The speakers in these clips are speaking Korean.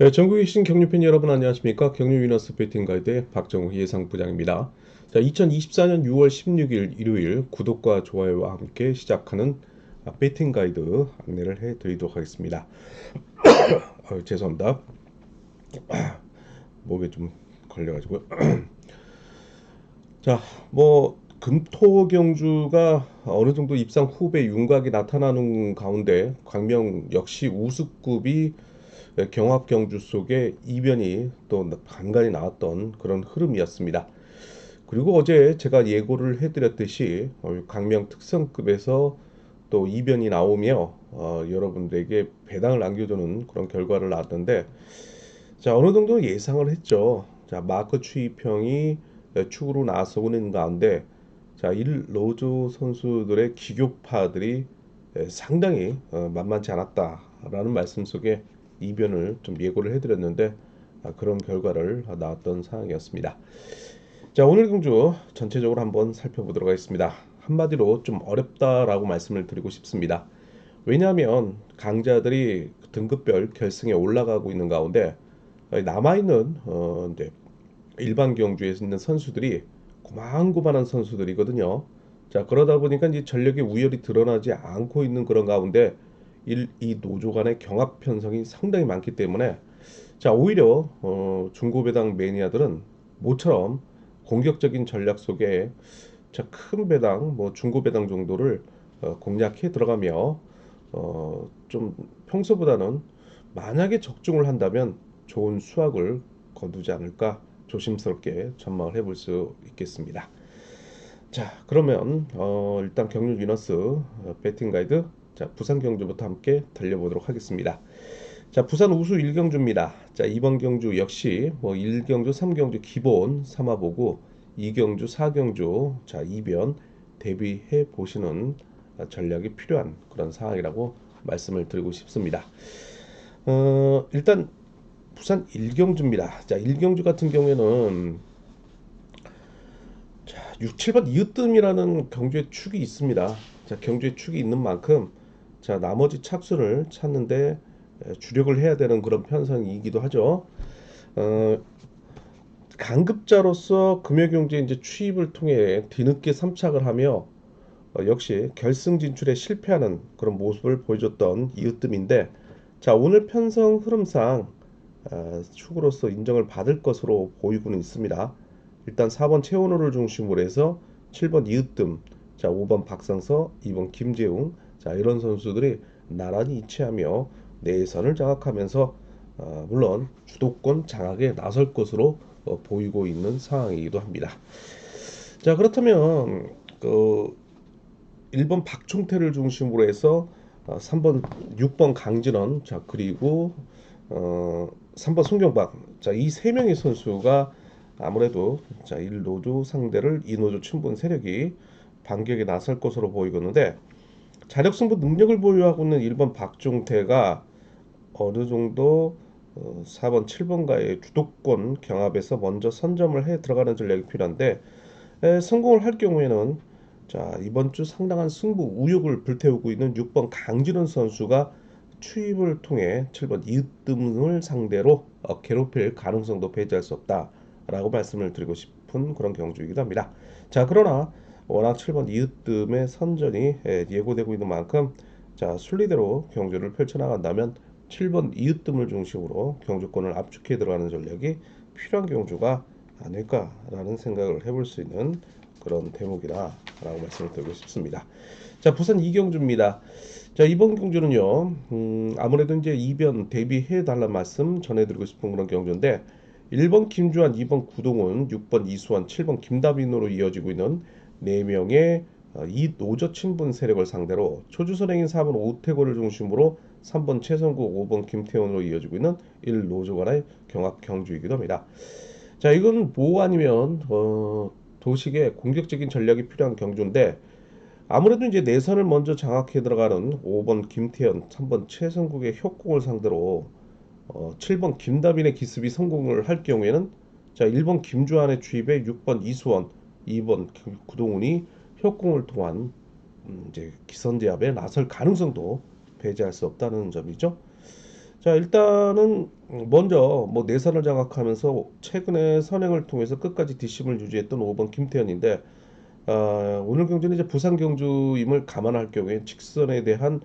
네, 전국에 계신 격려팬 여러분 안녕하십니까? 격려 위너스 배팅 가이드의 박정우 예상부장입니다. 자, 2024년 6월 16일 일요일 구독과 좋아요와 함께 시작하는 배팅 가이드 안내를 해드리도록 하겠습니다. 죄송합니다. 목에 좀 걸려가지고요. 자, 금토 경주가 어느 정도 입상 후배 윤곽이 나타나는 가운데 광명 역시 우수급이 경합 경주 속에 이변이 또 간간히 나왔던 그런 흐름이었습니다. 그리고 어제 제가 예고를 해드렸듯이 강명 특성급에서 또 이변이 나오며 여러분들에게 배당을 안겨주는 그런 결과를 낳았던데, 자, 어느 정도 예상을 했죠. 자, 마크 추이평이 축으로 나서는 가운데, 자, 일 로조 선수들의 기교파들이 상당히 만만치 않았다라는 말씀 속에 이변을 좀 예고를 해드렸는데, 그런 결과를 낳았던 상황이었습니다. 자, 오늘 경주 전체적으로 한번 살펴보도록 하겠습니다. 한마디로 좀 어렵다라고 말씀을 드리고 싶습니다. 왜냐하면 강자들이 등급별 결승에 올라가고 있는 가운데 남아있는 이제 일반 경주에 있는 선수들이 고만고만한 선수들이거든요. 자, 그러다 보니까 이제 전력의 우열이 드러나지 않고 있는 그런 가운데 이 노조 간의 경합 편성이 상당히 많기 때문에, 자, 오히려 중고배당 매니아들은 모처럼 공격적인 전략 속에 자, 큰 배당, 중고 배당 정도를 공략해 들어가며 좀 평소보다는 만약에 적중을 한다면 좋은 수확을 거두지 않을까 조심스럽게 전망을 해볼 수 있겠습니다. 자, 그러면 일단 경률 위너스 배팅 가이드, 자, 부산 경주부터 함께 달려보도록 하겠습니다. 자, 부산 우수 1경주입니다. 자, 이번 경주 역시 1경주, 3경주 기본 삼아보고 2경주, 4경주 자, 이변 대비해 보시는 전략이 필요한 그런 상황이라고 말씀을 드리고 싶습니다. 일단 부산 1경주입니다. 자, 1경주 같은 경우에는 자, 6, 7번 이으뜸이라는 경주의 축이 있습니다. 자, 경주의 축이 있는 만큼 자, 나머지 착수를 찾는데 주력을 해야 되는 그런 편성이기도 하죠. 어, 강급자로서 금요경제 이제 추입을 통해 뒤늦게 삼착을 하며 역시 결승 진출에 실패하는 그런 모습을 보여줬던 이으뜸인데, 자, 오늘 편성 흐름상 축으로서 인정을 받을 것으로 보이고는 있습니다. 일단 4번 최원호를 중심으로 해서 7번 이으뜸, 자, 5번 박상서, 2번 김재웅, 자, 이런 선수들이 나란히 이체하며 내선을 장악하면서 물론 주도권 장악에 나설 것으로 보이고 있는 상황이기도 합니다. 자, 그렇다면 그 1번 박종태를 중심으로 해서 3번 6번 강진원, 자, 그리고 3번 송경박, 자, 이 세 명의 선수가 아무래도 자, 1노조 상대를 2노조 친분 세력이 반격에 나설 것으로 보이겠는데, 자력 승부 능력을 보유하고 있는 1번 박종태가 어느 정도 4번 7번과의 주도권 경합에서 먼저 선점을 해 들어가는 전략이 필요한데, 성공을 할 경우에는 자, 이번 주 상당한 승부 우욕을 불태우고 있는 6번 강진원 선수가 추입을 통해 7번 이으뜸을 상대로 괴롭힐 가능성도 배제할 수 없다라고 말씀을 드리고 싶은 그런 경주이기도 합니다. 자, 그러나 워낙 7번 이으뜸의 선전이 예고되고 있는 만큼 자, 순리대로 경주를 펼쳐나간다면 7번 이으뜸을 중심으로 경주권을 압축해 들어가는 전략이 필요한 경주가 아닐까라는 생각을 해볼 수 있는 그런 대목이다라고 말씀을 드리고 싶습니다. 자, 부산 이경주입니다. 자, 이번 경주는요, 아무래도 이제 이변 대비해 달라는 말씀 전해드리고 싶은 그런 경주인데, 1번 김주환, 2번 구동훈, 6번 이수환, 7번 김다빈으로 이어지고 있는 4명의 이 노조 친분 세력을 상대로 초주선행인 4번 오태고를 중심으로 3번 최성국, 5번 김태원으로 이어지고 있는 1노조 간의 경합 경주이기도 합니다. 자, 이건 뭐 아니면 도식의 공격적인 전략이 필요한 경주인데, 아무래도 이제 내선을 먼저 장악해 들어가는 5번 김태현, 3번 최성국의 협공을 상대로 7번 김다빈의 기습이 성공을 할 경우에는 자, 1번 김주환의 주입에 6번 이수원, 2번 구동훈이 협공을 통한 이제 기선제압에 나설 가능성도 배제할 수 없다는 점이죠. 자, 일단은 먼저 뭐 내선을 장악하면서 최근에 선행을 통해서 끝까지 뒷심을 유지했던 5번 김태현인데 오늘 경주는 이제 부산 경주임을 감안할 경우에 직선에 대한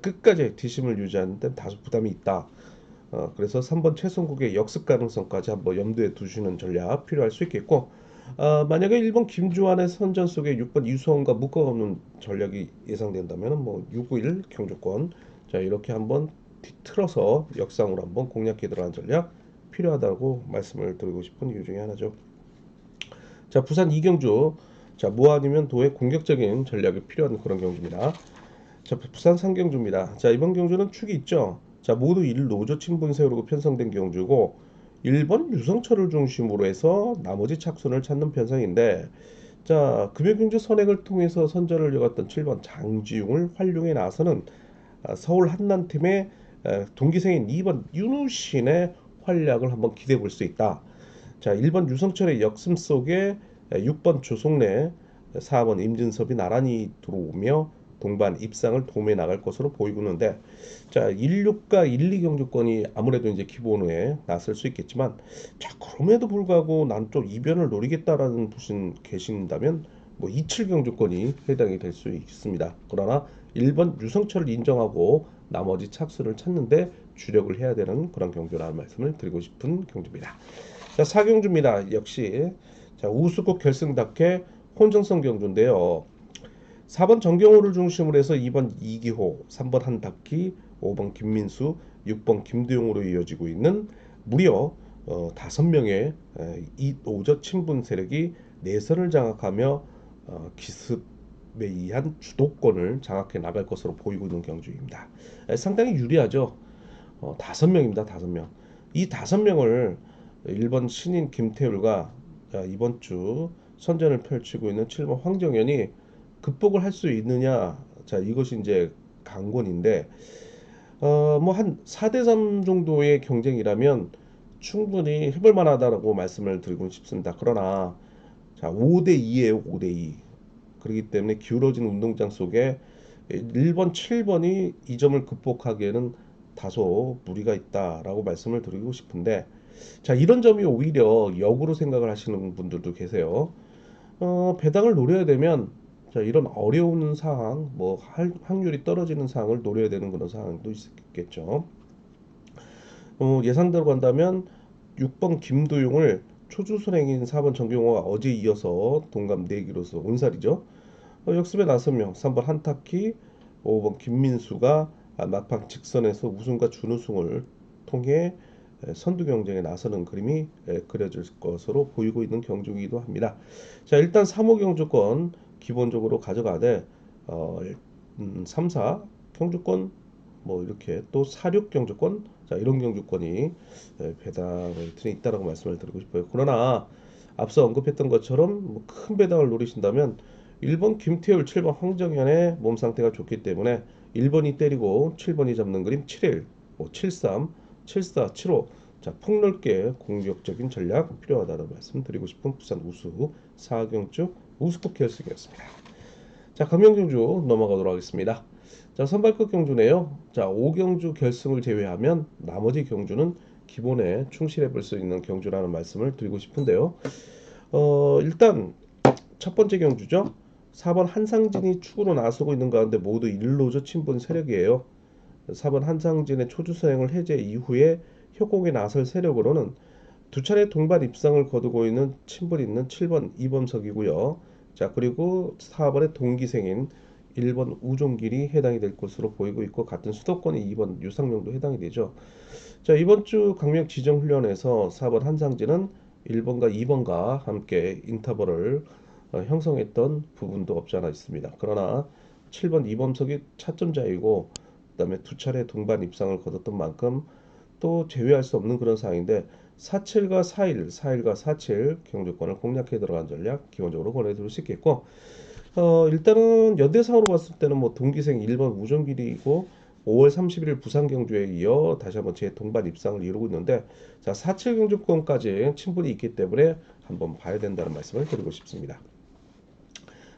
끝까지 뒷심을 유지하는 데 다소 부담이 있다. 그래서 3번 최성국의 역습 가능성까지 한번 염두에 두시는 전략 필요할 수 있겠고 만약에 1번 김주환의 선전 속에 6번 이수원과 묶어가는 전략이 예상된다면 뭐 691 경주권 자 이렇게 한번 뒤틀어서 역상으로 한번 공략해 들어가는 전략 필요하다고 말씀을 드리고 싶은 이유 중에 하나죠. 자 부산 이경주 자 뭐 아니면 도의 공격적인 전략이 필요한 그런 경주입니다. 자, 부산 상경주입니다. 자, 이번 경주는 축이 있죠. 자, 모두 1 노조 친분 세우고 편성된 경주고 1번 유성철을 중심으로 해서 나머지 착순을 찾는 편성인데 자, 금요경주 선행을 통해서 선전을 이어갔던 7번 장지웅을 활용해 나서는 서울 한남팀의 동기생인 2번 윤우신의 활약을 한번 기대해 볼 수 있다. 자, 1번 유성철의 역습 속에 6번 조성래, 4번 임진섭이 나란히 들어오며 동반 입상을 도매 나갈 것으로 보이고 있는데 자, 16과 1, 2 경주권이 아무래도 이제 기본에 나설 수 있겠지만 자, 그럼에도 불구하고 난 좀 이변을 노리겠다라는 분이 계신다면 뭐 27 경주권이 해당이 될 수 있습니다. 그러나 1번 유성철을 인정하고 나머지 착수를 찾는데 주력을 해야 되는 그런 경주라는 말씀을 드리고 싶은 경주입니다. 자, 4경주입니다. 역시 자, 우수국 결승답게 혼정성 경주인데요. 4번 정경호를 중심으로 해서 2번 이기호, 3번 한답기, 5번 김민수, 6번 김두용으로 이어지고 있는 무려 5명의 이오저 친분 세력이 내선을 장악하며 기습에 의한 주도권을 장악해 나갈 것으로 보이고 있는 경주입니다. 상당히 유리하죠. 5명입니다. 5명. 이 5명을 1번 신인 김태율과 이번 주 선전을 펼치고 있는 7번 황정현이 극복을 할 수 있느냐? 자, 이것이 이제 관건인데, 뭐 한 4대3 정도의 경쟁이라면 충분히 해볼 만하다라고 말씀을 드리고 싶습니다. 그러나, 자, 5대2예요, 5대2. 그렇기 때문에 기울어진 운동장 속에 1번, 7번이 이 점을 극복하기에는 다소 무리가 있다라고 말씀을 드리고 싶은데, 자, 이런 점이 오히려 역으로 생각을 하시는 분들도 계세요. 배당을 노려야 되면 자, 이런 어려운 상황, 뭐 확률이 떨어지는 상황을 노려야 되는 그런 상황도 있겠죠. 예상대로 간다면 6번 김도용을 초주순행인 4번 정경호가 어제 이어서 동감 내기로서 온살이죠. 역습에 나서며 3번 한타키, 5번 김민수가 막판 직선에서 우승과 준우승을 통해 선두 경쟁에 나서는 그림이 그려질 것으로 보이고 있는 경주이기도 합니다. 자, 일단 3호 경주권 기본적으로 가져가되 3, 4 경주권 뭐 이렇게 또 4, 6 경주권 자 이런 경주권이 배당을 들에 있다라고 말씀을 드리고 싶어요. 그러나 앞서 언급했던 것처럼 뭐큰 배당을 노리신다면 1번 김태율, 7번 황정현의 몸 상태가 좋기 때문에 1번이 때리고 7번이 잡는 그림 7일, 뭐 73, 74, 75. 자, 폭넓게 공격적인 전략 필요하다는 말씀 드리고 싶은 부산 우수 4경주 우수국 결승이었습니다. 자, 금영경주 넘어가도록 하겠습니다. 자, 선발급 경주네요. 자, 5경주 결승을 제외하면 나머지 경주는 기본에 충실해 볼 수 있는 경주라는 말씀을 드리고 싶은데요. 일단 첫 번째 경주죠. 4번 한상진이 축으로 나서고 있는 가운데 모두 일로조 친분 세력이에요. 4번 한상진의 초주선행을 해제 이후에 협공에 나설 세력으로는 두 차례 동반 입상을 거두고 있는 친분 있는 7번 이범석이고요. 자, 그리고 4번의 동기생인 1번 우종길이 해당이 될 것으로 보이고 있고 같은 수도권의 2번 유상명도 해당이 되죠. 자, 이번 주 강력 지정 훈련에서 4번 한상진은 1번과 2번과 함께 인터벌을 형성했던 부분도 없지 않아 있습니다. 그러나 7번 이범석이 차점자이고 그다음에 두 차례 동반 입상을 거뒀던 만큼 또 제외할 수 없는 그런 상황인데 47과 41, 41과 47 경주권을 공략해 들어간 전략 기본적으로 권해드릴 수 있겠고 일단은 연대상으로 봤을 때는 뭐 동기생 1번 우정길이고 5월 31일 부산 경주에 이어 다시 한번 제 동반 입상을 이루고 있는데 자, 47 경주권까지 친분이 있기 때문에 한번 봐야 된다는 말씀을 드리고 싶습니다.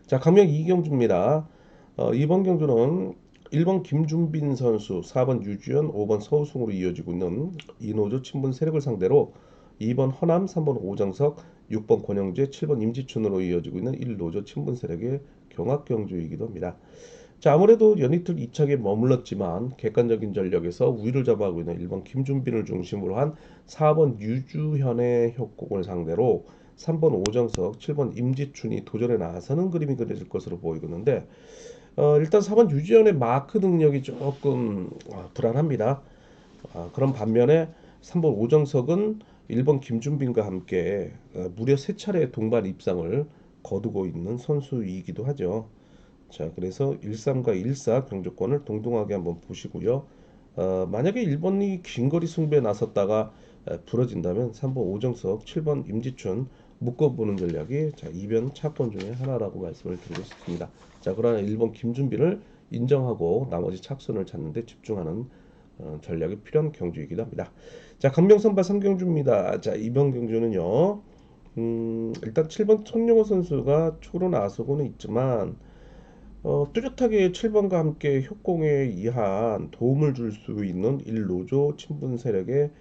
자, 강명 2경주입니다. 이번 경주는 1번 김준빈 선수, 4번 유주현, 5번 서우승으로 이어지고 있는 이노조 친분 세력을 상대로 2번 허남, 3번 오정석, 6번 권영재, 7번 임지춘으로 이어지고 있는 1노조 친분 세력의 경합 경주이기도 합니다. 자, 아무래도 연이틀 2차에 머물렀지만 객관적인 전력에서 우위를 잡아가고 있는 1번 김준빈을 중심으로 한 4번 유주현의 협곡을 상대로 3번 오정석, 7번 임지춘이 도전에 나서는 그림이 그려질 것으로 보이고 있는데 일단 4번 유주현의 마크 능력이 조금 불안합니다. 그런 반면에 3번 오정석은 1번 김준빈과 함께 무려 3차례 동반 입상을 거두고 있는 선수이기도 하죠. 자, 그래서 13과 14 경주권을 동등하게 한번 보시고요. 만약에 1번이 긴거리 승부에 나섰다가 부러진다면 3번 오정석, 7번 임지춘 묶어보는 전략이 자, 이변 차권 중에 하나라고 말씀을 드리고 싶습니다. 자, 그러나 1번 김준비를 인정하고 나머지 착선을 찾는 데 집중하는 전략이 필요한 경주이기도 합니다. 자, 강명선발 3경주입니다. 자, 이번 경주는요. 일단 7번 손영호 선수가 초로 나서고는 있지만 뚜렷하게 7번과 함께 협공에 의한 도움을 줄 수 있는 1노조 친분 세력의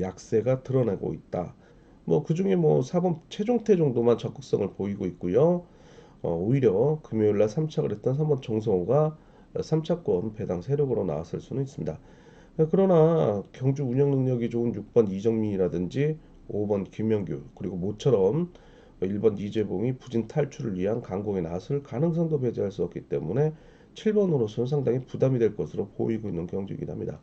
약세가 드러나고 있다. 뭐 그중에 뭐 4번 최종태 정도만 적극성을 보이고 있고요. 오히려 금요일날 3착을 했던 3번 정성호가 3차권 배당 세력으로 나왔을 수는 있습니다. 그러나 경주 운영 능력이 좋은 6번 이정민이라든지 5번 김명규 그리고 모처럼 1번 이재봉이 부진 탈출을 위한 강공에 나설 가능성도 배제할 수 없기 때문에 7번으로서는 상당히 부담이 될 것으로 보이고 있는 경주이긴 합니다.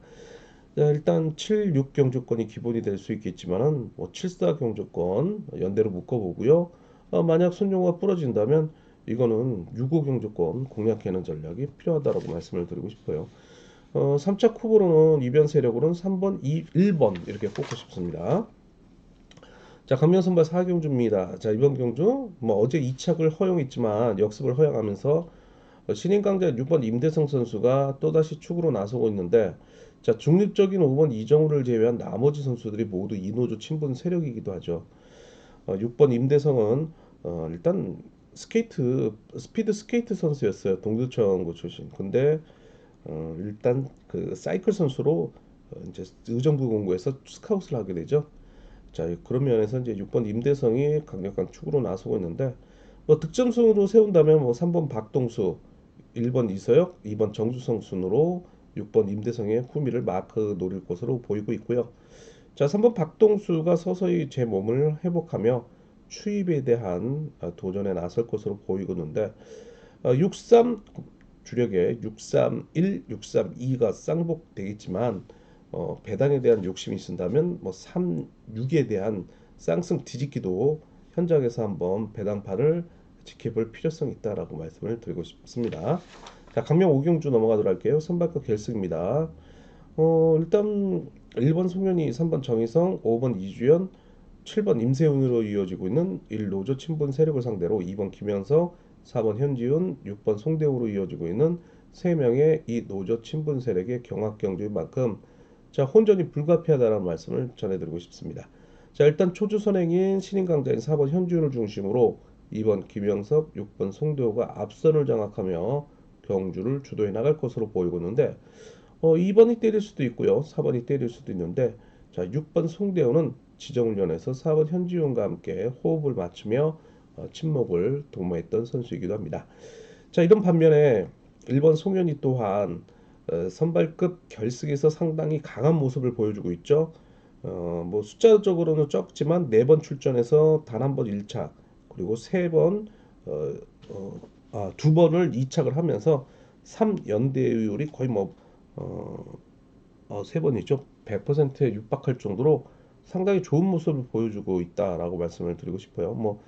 자, 일단 7, 6 경주권이 기본이 될 수 있겠지만은 뭐 7, 4 경주권 연대로 묶어보고요. 만약 순종가 부러진다면 이거는 6, 5 경주권 공략하는 전략이 필요하다라고 말씀을 드리고 싶어요. 3차 후보로는 이변 세력으로는 3번, 2, 1번 이렇게 뽑고 싶습니다. 자, 강명선발 4경주입니다. 자, 이번 경주 뭐 어제 2착을 허용했지만 역습을 허용하면서 신인 강자 6번 임대성 선수가 또다시 축으로 나서고 있는데 자, 중립적인 5번 이정우를 제외한 나머지 선수들이 모두 이노조 친분 세력이기도 하죠. 6번 임대성은 일단 스피드 스케이트 선수였어요. 동두천구 출신. 근데 일단 그 사이클 선수로 이제 의정부 공고에서 스카웃을 하게 되죠. 자, 그런 면에서 이제 6번 임대성이 강력한 축으로 나서고 있는데 뭐 득점순으로 세운다면 뭐 3번 박동수, 1번 이서혁, 2번 정주성 순으로 6번 임대성의 후미를 마크 노릴 것으로 보이고 있고요. 자, 3번 박동수가 서서히 제 몸을 회복하며 추입에 대한 도전에 나설 것으로 보이고 있는데 63 주력에 631, 632가 쌍복되겠지만 배당에 대한 욕심이 있다면 뭐 3, 6에 대한 쌍승 뒤집기도 현장에서 한번 배당판을 지켜볼 필요성이 있다라고 말씀을 드리고 싶습니다. 자, 강명 오경주 넘어가도록 할게요. 선발급 결승입니다. 일단 1번 송현이, 3번 정희성, 5번 이주연, 7번 임세훈으로 이어지고 있는 1노조 친분 세력을 상대로 2번 김현석, 4번 현지훈, 6번 송대우로 이어지고 있는 3명의 이 노조 친분 세력의 경합 경주인 만큼 자, 혼전이 불가피하다는 말씀을 전해드리고 싶습니다. 자, 일단 초주 선행인 신인 강자인 4번 현지훈을 중심으로 2번 김영섭, 6번 송대호가 앞선을 장악하며 경주를 주도해 나갈 것으로 보이고 있는데 2번이 때릴 수도 있고요. 4번이 때릴 수도 있는데 자, 6번 송대호는 지정훈련에서 4번 현지훈과 함께 호흡을 맞추며 침묵을 도모했던 선수이기도 합니다. 자, 이런 반면에 1번 송현이 또한 선발급 결승에서 상당히 강한 모습을 보여주고 있죠. 뭐 숫자적으로는 적지만 4번 출전해서 단 한 번 1차 그리고 3번 2번을 2착을 하면서 3연대율이 거의 뭐 3번이죠. 100%에 육박할 정도로 상당히 좋은 모습을 보여주고 있다라고 말씀을 드리고 싶어요. 뭐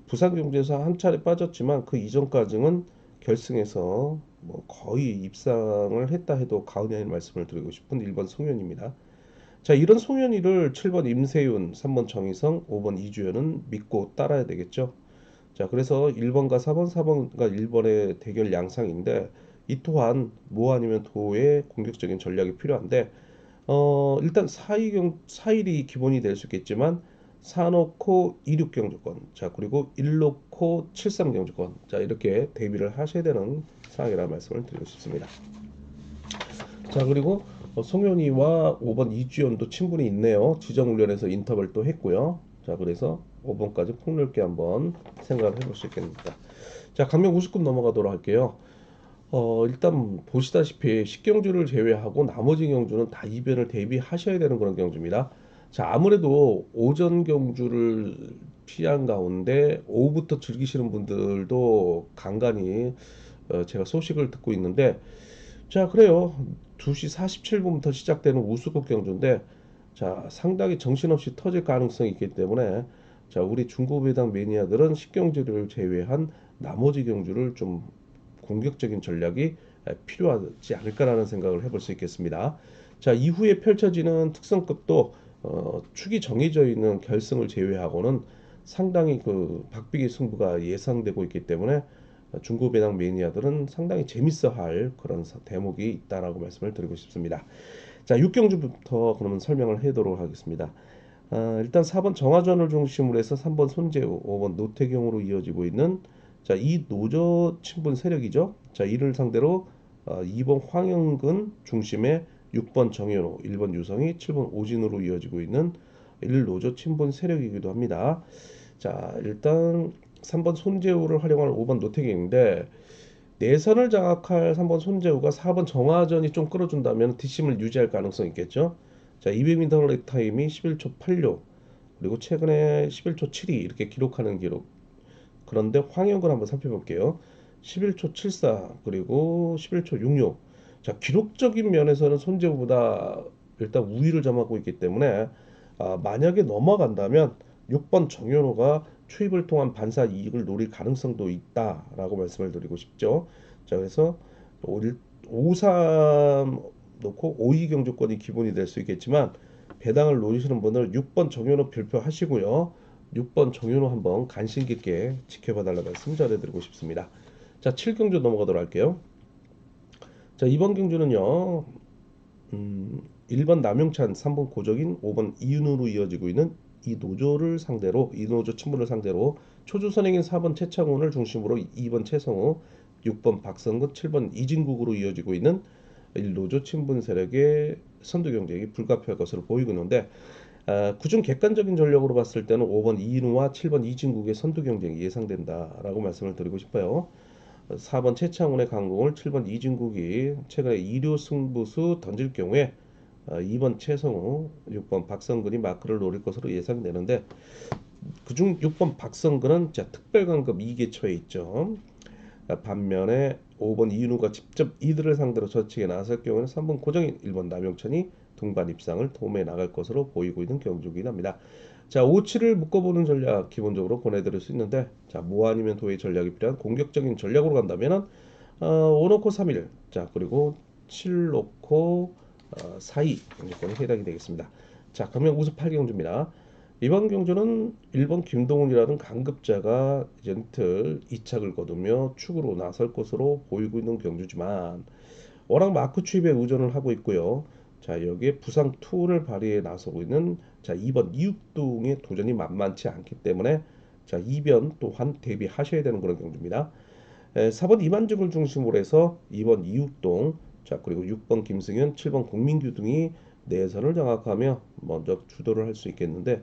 부산 경기에서 한 차례 빠졌지만 그 이전까지는 결승에서 뭐 거의 입상을 했다 해도 과언이 아닌 말씀을 드리고 싶은 1번 송현입니다. 자, 이런 송현이를 7번 임세윤, 3번 정희성, 5번 이주연은 믿고 따라야 되겠죠. 자, 그래서 1번과 4번, 4번과 1번의 대결 양상인데 이 또한 모 아니면 도의 공격적인 전략이 필요한데 일단 4일이 기본이 될 수 있겠지만 4놓고 26경주권 자 그리고 1놓고 73경주권 자 이렇게 대비를 하셔야 되는 상황이라는 말씀을 드리고 싶습니다. 자, 그리고 송현이와 5번 이주연도 친분이 있네요. 지정훈련에서 인터뷰를 또 했고요. 자, 그래서 5번까지 폭넓게 한번 생각을 해볼 수 있겠습니다. 자, 강명 우수급 넘어가도록 할게요. 일단 보시다시피 10경주를 제외하고 나머지 경주는 다 이변을 대비하셔야 되는 그런 경주입니다. 자, 아무래도 오전 경주를 피한 가운데 오후부터 즐기시는 분들도 간간히 제가 소식을 듣고 있는데, 자, 그래요. 2시 47분부터 시작되는 우수국 경주인데, 자, 상당히 정신없이 터질 가능성이 있기 때문에, 자, 우리 중고배당 매니아들은 10경주를 제외한 나머지 경주를 좀 공격적인 전략이 필요하지 않을까라는 생각을 해볼 수 있겠습니다. 자, 이후에 펼쳐지는 특성급도 축이 정해져 있는 결승을 제외하고는 상당히 그 박비기 승부가 예상되고 있기 때문에 중고 배당 매니아들은 상당히 재밌어 할 그런 대목이 있다라고 말씀을 드리고 싶습니다. 자, 6경주부터 그러면 설명을 해도록 하겠습니다. 일단 4번 정화전을 중심으로 해서 3번 손재우, 5번 노태경으로 이어지고 있는, 자, 이 노조 친분 세력이죠. 자, 이를 상대로 2번 황영근 중심의 6번 정현호, 1번 유성희, 7번 오진으로 이어지고 있는 1노조 친분 세력이기도 합니다. 자, 일단 3번 손재우를 활용하는 5번 노태경인데, 내선을 장악할 3번 손재우가 4번 정하전이 좀 끌어준다면 뒷심을 유지할 가능성이 있겠죠. 자, 200m 렉 타임이 11초 86, 그리고 최근에 11초 72 이렇게 기록하는 기록. 그런데 황영근 한번 살펴볼게요. 11초 74 그리고 11초 66. 자, 기록적인 면에서는 손재우보다 일단 우위를 점하고 있기 때문에 만약에 넘어간다면 6번 정현호가 추입을 통한 반사 이익을 노릴 가능성도 있다라고 말씀을 드리고 싶죠. 자, 그래서 5-3 놓고 5-2 경주권이 기본이 될 수 있겠지만 배당을 노리시는 분들 6번 정현호 별표하시고요. 6번 정윤호 한번 관심 깊게 지켜봐 달라 말씀 전해드리고 싶습니다. 자, 7경주 넘어가도록 할게요. 자, 이번 경주는요. 1번 남용찬, 3번 고적인, 5번 이윤우로 이어지고 있는 이 노조를 상대로, 이 노조 친분을 상대로 초주선행인 4번 최창훈을 중심으로 2번 최성우, 6번 박성근, 7번 이진국으로 이어지고 있는 1노조 친분 세력의 선두 경쟁이 불가피할 것으로 보이고 있는데, 그중 객관적인 전력으로 봤을 때는 5번 이인우와 7번 이진국의 선두 경쟁이 예상된다라고 말씀을 드리고 싶어요. 4번 최창훈의 강공을 7번 이진국이 최근에 2류 승부수 던질 경우에 2번 최성우, 6번 박성근이 마크를 노릴 것으로 예상되는데, 그중 6번 박성근은 특별강급 2개처에 있죠. 반면에 5번 이윤우가 직접 이들을 상대로 저측에 나설 경우에는 3번 고정인, 1번 남용천이 동반 입상을 도움에 나갈 것으로 보이고 있는 경주이긴 합니다. 자, 5-7을 묶어보는 전략 기본적으로 보내드릴 수 있는데, 자, 뭐 아니면 도의 전략이 필요한 공격적인 전략으로 간다면은 5 놓고 3일, 자, 그리고 7 놓고 4-2 경주권이 해당이 되겠습니다. 자, 그러면 우수 8경주입니다. 이번 경주는 1번 김동훈이라는 강급자가 젠틀 2착을 거두며 축으로 나설 것으로 보이고 있는 경주지만 워낙 마크 추입에 의존을 하고 있고요. 자, 여기에 부상 투를 발휘해 나서고 있는, 자, 2번 이육동의 도전이 만만치 않기 때문에, 자, 이변 또한 대비하셔야 되는 그런 경주입니다. 4번 이만중을 중심으로 해서 2번 이육동, 자, 그리고 6번 김승현, 7번 공민규 등이 내선을 장악하며 먼저 주도를 할 수 있겠는데,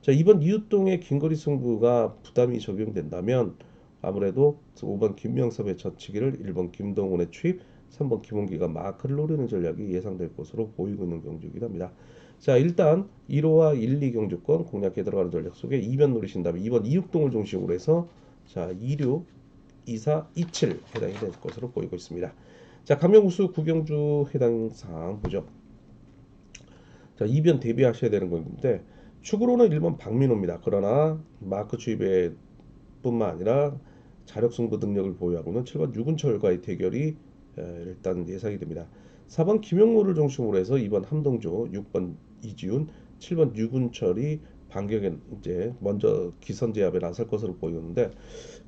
자, 이번 이웃동의 긴거리 승부가 부담이 적용된다면 아무래도 5번 김명섭의 젖히기를 1번 김동훈의 추입, 3번 김홍기가 마크를 노리는 전략이 예상될 것으로 보이고 있는 경주이긴 합니다. 자, 일단 1호와 1, 2 경주권 공략에 들어가는 전략 속에 2변 노리신다면 2번 이육동을 중심으로 해서, 자, 26, 24, 27 해당이 될 것으로 보이고 있습니다. 자, 강명우수 구경주 해당 사항 보죠. 자, 이변 대비하셔야 되는 건데, 축으로는 1번 박민호입니다. 그러나 마크 주입에 뿐만 아니라 자력 승부 능력을 보유하고는 7번 유근철과의 대결이 일단 예상이 됩니다. 4번 김영모를 중심으로 해서 2번 함동조, 6번 이지훈, 7번 유근철이 반격에 이제 먼저 기선 제압에 나설 것으로 보이는데,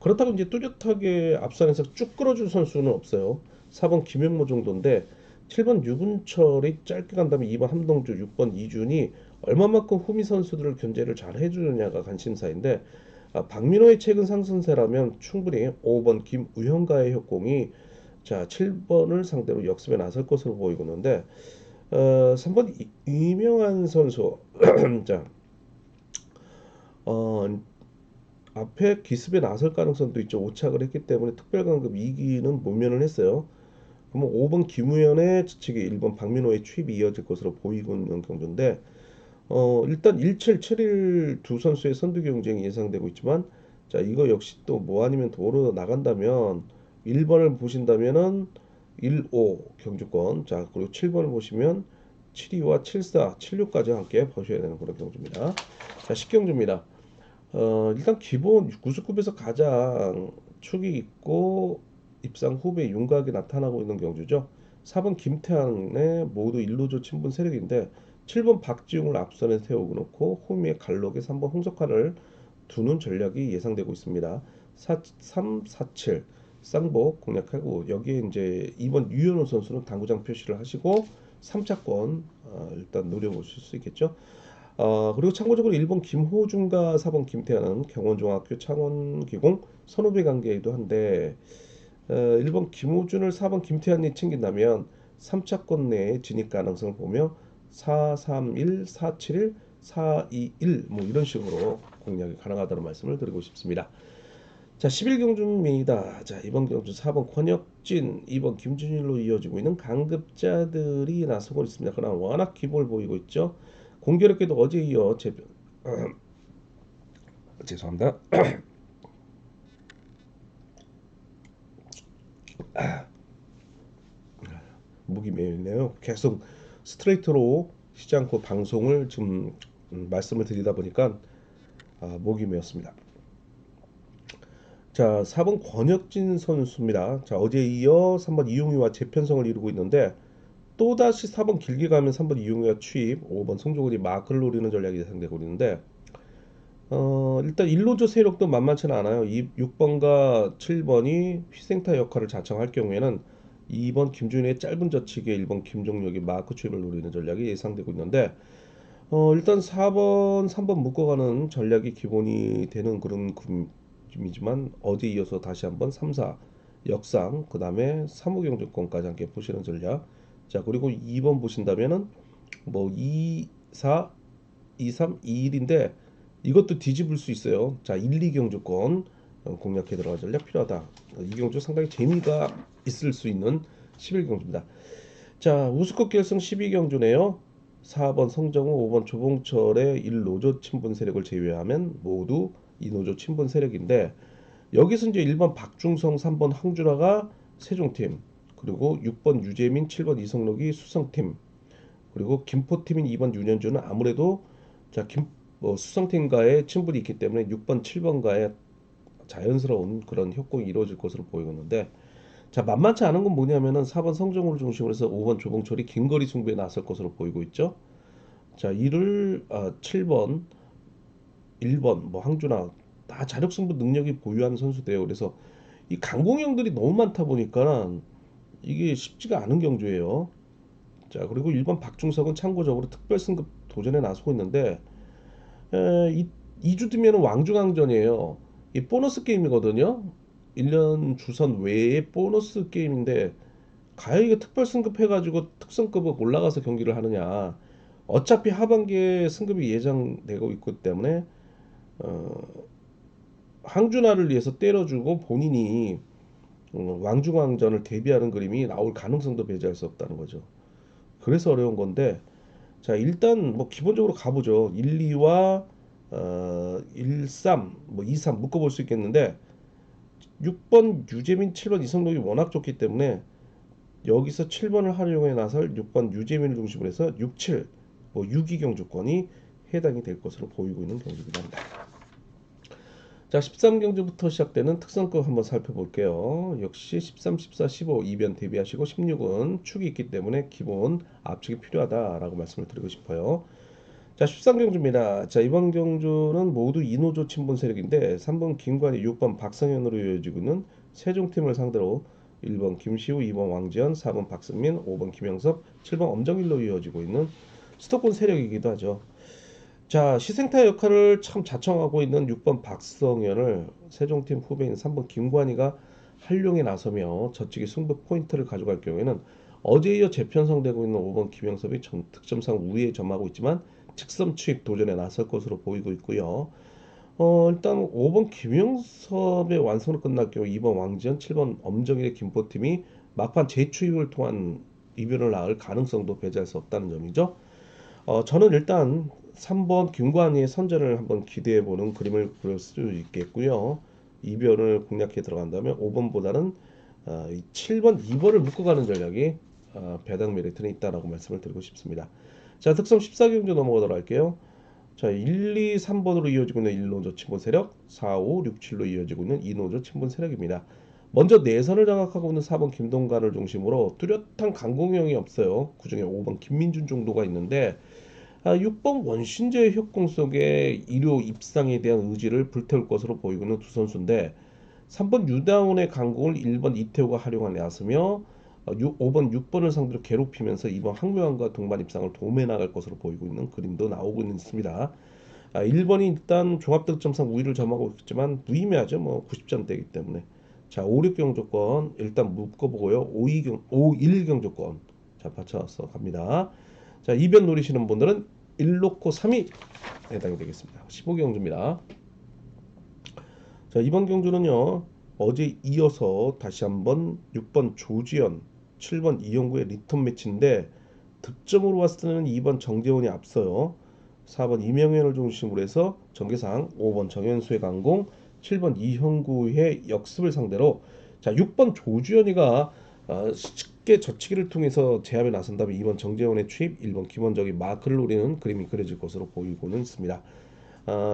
그렇다고 이제 뚜렷하게 앞선에서 쭉 끌어줄 선수는 없어요. 4번 김영모 정도인데 7번 유근철이 짧게 간다면 2번 함동주, 6번 이준이 얼마만큼 후미 선수들을 견제를 잘 해주느냐가 관심사인데, 박민호의 최근 상승세라면 충분히 5번 김우현가의 협공이 자, 7번을 상대로 역습에 나설 것으로 보이고 있는데 3번 이명환 선수 자, 어, 앞에 기습에 나설 가능성도 있죠. 오착을 했기 때문에 특별강급 2기는 모면을 했어요. 그러면 5번 김우현의 지치기, 1번 박민호의 추입이 이어질 것으로 보이고 있는 경주인데 일단 17, 7일 두 선수의 선두 경쟁이 예상되고 있지만 자, 이거 역시 또 뭐 아니면 도로 나간다면 1번을 보신다면은 1, 5 경주권, 자, 그리고 7번을 보시면 7, 2와 7, 4, 7, 6까지 함께 보셔야 되는 그런 경주입니다. 자, 10경주입니다. 일단 기본 99급에서 가장 축이 있고 입상 후배 윤곽이 나타나고 있는 경주죠. 4번 김태환의 모두 일루조 친분 세력인데 7번 박지웅을 앞선에 세우고 놓고 후미의 갈록에 3번 홍석환을 두는 전략이 예상되고 있습니다. 3, 4, 7 쌍복 공략하고 여기에 이제 2번 유현우 선수는 당구장 표시를 하시고 3차권 일단 노려보실 수 있겠죠. 그리고 참고적으로 1번 김호중과 4번 김태환은 경원중학교 창원기공 선후배 관계이기도 한데 1번 김호준을 4번 김태환이 챙긴다면 3차권 내에 진입 가능성을 보며 4, 3, 1, 4, 7, 1, 4, 2, 1 뭐 이런 식으로 공략이 가능하다는 말씀을 드리고 싶습니다. 자, 11경주입니다. 자, 이번 경주 4번 권혁진, 2번 김준일로 이어지고 있는 강급자들이 나서고 있습니다. 그러나 워낙 기복을 보이고 있죠. 공교롭게도 어제 이어 죄송합니다. 목이 메이네요. 계속 스트레이트로 쉬지 않고 방송을 좀 말씀을 드리다 보니까 목이 메었습니다. 자, 4번 권혁진 선수입니다. 자, 어제 이어 3번 이용희와 재편성을 이루고 있는데 또다시 4번 길게 가면 3번 이용희가 취입, 5번 송종훈이 마크를 노리는 전략이 예상되고 있는데 일단 일로조 세력도 만만치는 않아요. 6번과 7번이 희생타 역할을 자청할 경우에는 2번 김준희의 짧은 젖히기에 1번 김종력이 마크 추입을 노리는 전략이 예상되고 있는데 일단 4번, 3번 묶어가는 전략이 기본이 되는 그런 그림이지만 어제 이어서 다시 한번 3, 4 역상 그 다음에 3호 경주권까지 함께 보시는 전략. 자, 그리고 2번 보신다면은 뭐 2, 4, 2, 3, 2, 1인데 이것도 뒤집을 수 있어요. 자, 1, 2경주권 공략해 들어갈 전략 필요하다. 이 경주 상당히 재미가 있을 수 있는 11경주입니다. 자, 우수컵 결승 12경주네요. 4번 성정우, 5번 조봉철의 1노조 친분 세력을 제외하면 모두 2노조 친분 세력인데 여기서 이제 1번 박중성, 3번 황준하가 세종팀, 그리고 6번 유재민, 7번 이성록이 수성팀, 그리고 김포팀인 2번 윤현주는 아무래도 자, 수성팀과의 친분이 있기 때문에 6번, 7번과의 자연스러운 그런 협공이 이루어질 것으로 보이는데 자, 만만치 않은 건 뭐냐면은 4번 성정호를 중심으로 해서 5번 조봉철이 긴거리 승부에 나설 것으로 보이고 있죠. 자, 이를 7번, 1번 뭐 황준하 다 자력 승부 능력이 보유하는 선수대요. 그래서 이 강공형들이 너무 많다 보니까 이게 쉽지가 않은 경주예요. 자, 그리고 1번 박중석은 참고적으로 특별 승급 도전에 나서고 있는데 이 주 뒤면 왕중왕전이에요. 이 보너스 게임이거든요. 1년 주선 외에 보너스 게임인데 과연 이거 특별 승급해가지고 특성급을 올라가서 경기를 하느냐. 어차피 하반기에 승급이 예정되고 있기 때문에 어, 항준화를 위해서 때려주고 본인이 왕중왕전을 대비하는 그림이 나올 가능성도 배제할 수 없다는 거죠. 그래서 어려운 건데 자, 일단 뭐 기본적으로 가보죠. 1, 2와 1, 3, 뭐 2, 3 묶어볼 수 있겠는데 6번 유재민, 7번 이성록이 워낙 좋기 때문에 여기서 7번을 활용해 나설 6번 유재민을 중심으로 해서 6, 7, 뭐 유기경 주권이 해당이 될 것으로 보이고 있는 경기이긴 합니다. 자, 13경주부터 시작되는 특성급 한번 살펴볼게요. 역시 13, 14, 15 이변 대비하시고 16은 축이 있기 때문에 기본 압축이 필요하다라고 말씀을 드리고 싶어요. 자, 13경주입니다. 자, 이번 경주는 모두 이노조 친분 세력인데 3번 김관희, 6번 박성현으로 이어지고 있는 세종팀을 상대로 1번 김시우, 2번 왕지현, 4번 박승민, 5번 김영섭, 7번 엄정일로 이어지고 있는 수도권 세력이기도 하죠. 자, 시생타 역할을 참 자청하고 있는 6번 박성현을 세종팀 후배인 3번 김관희가 활용에 나서며 저측이 승부 포인트를 가져갈 경우에는 어제 이어 재편성되고 있는 5번 김영섭이 득점상 우위에 점하고 있지만 직선 추입 도전에 나설 것으로 보이고 있고요. 일단 5번 김영섭의 완성으로 끝날 경우 2번 왕지현, 7번 엄정일의 김포팀이 막판 재추입을 통한 이변을 낳을 가능성도 배제할 수 없다는 점이죠. 저는 일단 3번 김관희의 선전을 한번 기대해보는 그림을 그릴 수 있겠고요. 이변을 공략해 들어간다면 5번보다는 7번, 2번을 묶어가는 전략이 배당 메리트는 있다라고 말씀을 드리고 싶습니다. 자, 득점 14경주 넘어가도록 할게요. 자, 1, 2, 3번으로 이어지고 있는 1노조 친분 세력, 4, 5, 6, 7로 이어지고 있는 2노조 친분 세력입니다. 먼저 내선을 장악하고 있는 4번 김동관을 중심으로 뚜렷한 강공형이 없어요. 그중에 5번 김민준 정도가 있는데 6번 원신재의 협공 속에 1호 입상에 대한 의지를 불태울 것으로 보이고 있는 두 선수인데 3번 유다운의 강공을 1번 이태호가 활용하려 나서며 5번, 6번을 상대로 괴롭히면서 2번 항묘한과 동반 입상을 도매 나갈 것으로 보이고 있는 그림도 나오고 있습니다. 1번이 일단 종합득점상 우위를 점하고 있지만 무의미하죠. 뭐 90점대이기 때문에. 자, 5, 6경 조건 일단 묶어보고요. 5, 1경 조건. 자, 받쳐서 갑니다. 자, 이변 노리시는 분들은 1 놓고 3이 해당이 되겠습니다. 15경주입니다. 자, 이번 경주는요. 어제 이어서 다시 한번 6번 조지현, 7번 이영구의 리턴 매치인데 득점으로 봤을 때는 2번 정재원이 앞서요. 4번 이명현을 중심으로 해서 전개상 5번 정현수의 강공, 7번 이형구의 역습을 상대로 자 6번 조주현이가 쉽게 젖히기를 통해서 제압에 나선다면 2번 정재원의 추입, 1번 김원적이 마크를 노리는 그림이 그려질 것으로 보이고는 있습니다.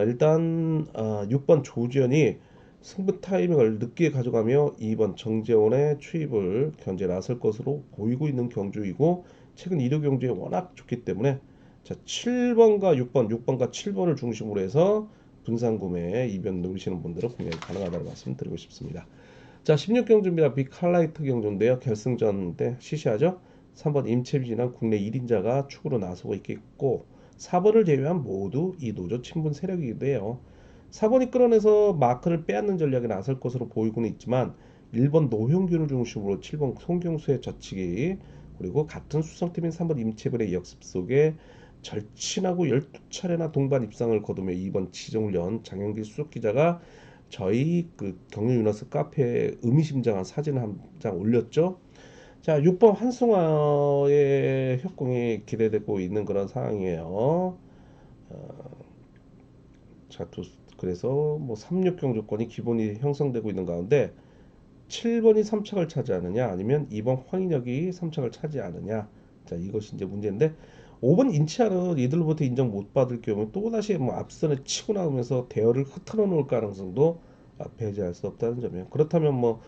일단 6번 조주현이 승부 타이밍을 늦게 가져가며 2번 정재원의 추입을 견제 나설 것으로 보이고 있는 경주이고 최근 1호 경주에 워낙 좋기 때문에 자 7번과 6번, 6번과 7번을 중심으로 해서 분산 구매 이변 누리시는 분들은 구매가 가능하다는 말씀 드리고 싶습니다. 자 16경주입니다. 빅칼라이트 경주인데요. 결승전 때 시시하죠. 3번 임채비진한 국내 1인자가 축으로 나서고 있겠고 4번을 제외한 모두 이 노조 친분 세력이기도 해요. 4번이 끌어내서 마크를 빼앗는 전략에 나설 것으로 보이고는 있지만 1번 노형균을 중심으로 7번 송경수의 젖히기 그리고 같은 수성팀인 3번 임채블의 역습 속에 절친하고 12차례나 동반 입상을 거두며 2번 지정훈련 장영길 수석기자가 저희 그 경륜 유너스 카페에 의미심장한 사진 한 장 올렸죠. 자, 6번 한승화의 협공이 기대되고 있는 그런 상황이에요. 자, 그래서 뭐 36경 조건이 기본이 형성되고 있는 가운데 7번이 3착을 차지하느냐 아니면 2번 황인혁이 3착을 차지하느냐. 자, 이것이 이제 문제인데 5번 인치아는 이들로부터 인정 못 받을 경우 또다시 뭐 앞선에 치고 나오면서 대열을 흐트러 놓을 가능성도 배제할 수 없다는 점이에요. 그렇다면 뭐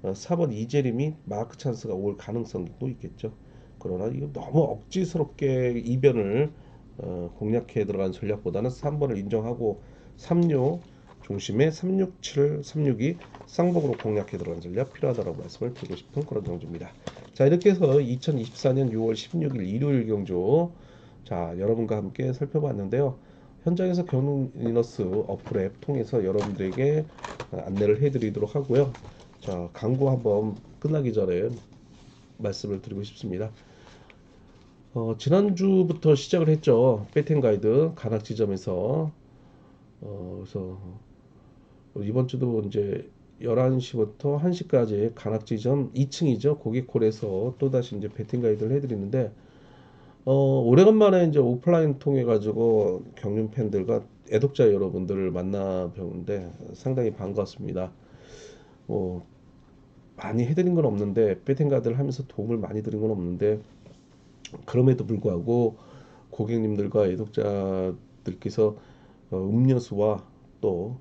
4번 이재림이 마크 찬스가 올 가능성도 있겠죠. 그러나 이거 너무 억지스럽게 이변을 공략해 들어간 전략보다는 3번을 인정하고 36 중심에 367, 362 쌍복으로 공략해 들어간 전략 필요하다고 말씀을 드리고 싶은 그런 경주입니다. 자, 이렇게 해서 2024년 6월 16일 일요일 경주 자 여러분과 함께 살펴봤는데요. 현장에서 경륜리너스 어플 앱 통해서 여러분들에게 안내를 해드리도록 하고요. 자, 광고 한번 끝나기 전에 말씀을 드리고 싶습니다. 지난주부터 시작을 했죠. 배팅 가이드 간악 지점에서 그래서 이번 주도 이제 11시부터 1시까지 간악 지점 2층이죠. 고객콜에서 또다시 이제 배팅 가이드를 해드리는데 오래간만에 이제 오프라인 통해 가지고 경륜 팬들과 애독자 여러분들을 만나 뵈는데 상당히 반갑습니다. 뭐 많이 해드린 건 없는데 배팅 가이드를 하면서 도움을 많이 드린 건 없는데 그럼에도 불구하고 고객님들과 애독자들께서 음료수와 또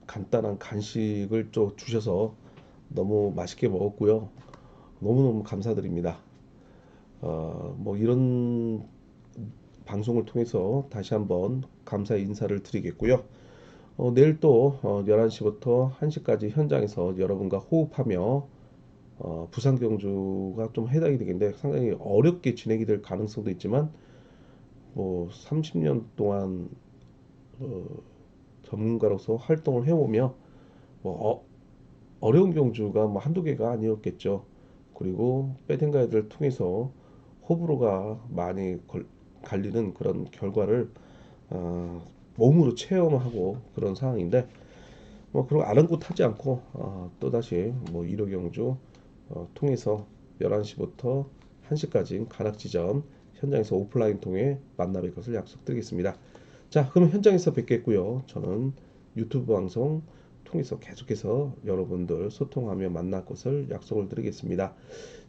간단한 간식을 좀 주셔서 너무 맛있게 먹었고요. 너무너무 감사드립니다. 뭐 이런 방송을 통해서 다시 한번 감사의 인사를 드리겠고요. 내일 또 11시부터 1시까지 현장에서 여러분과 호흡하며 부산 경주가 좀 해당이 되겠는데 상당히 어렵게 진행이 될 가능성도 있지만 뭐 30년 동안 어, 전문가로서 활동을 해오며 뭐 어려운 경주가 뭐 한두 개가 아니었겠죠. 그리고 배팅 가이드를 통해서 호불호가 많이 갈리는 그런 결과를 어, 몸으로 체험하고 그런 상황인데 뭐 그런 아랑곳하지 않고 또다시 뭐 1호 경주 통해서 11시부터 1시까지 가락지점 현장에서 오프라인 통해 만나 뵐 것을 약속드리겠습니다. 자, 그럼 현장에서 뵙겠고요. 저는 유튜브 방송 통해서 계속해서 여러분들 소통하며 만날 것을 약속을 드리겠습니다.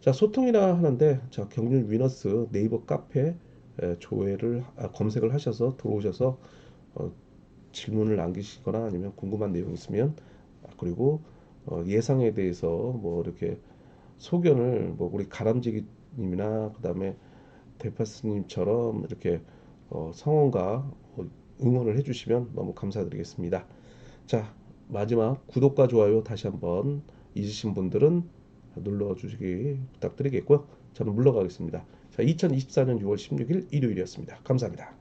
자, 소통이라 하는데 자, 경륜 위너스 네이버 카페 조회를 검색을 하셔서 들어오셔서 어, 질문을 남기시거나 아니면 궁금한 내용 있으면 그리고 예상에 대해서 뭐 이렇게 소견을 뭐 우리 가람지기님이나 그다음에 대파스님처럼 이렇게 성원과 응원을 해주시면 너무 감사드리겠습니다. 자, 마지막 구독과 좋아요 다시 한번 잊으신 분들은 눌러주시기 부탁드리겠고요. 저는 물러가겠습니다. 자, 2024년 6월 16일 일요일이었습니다. 감사합니다.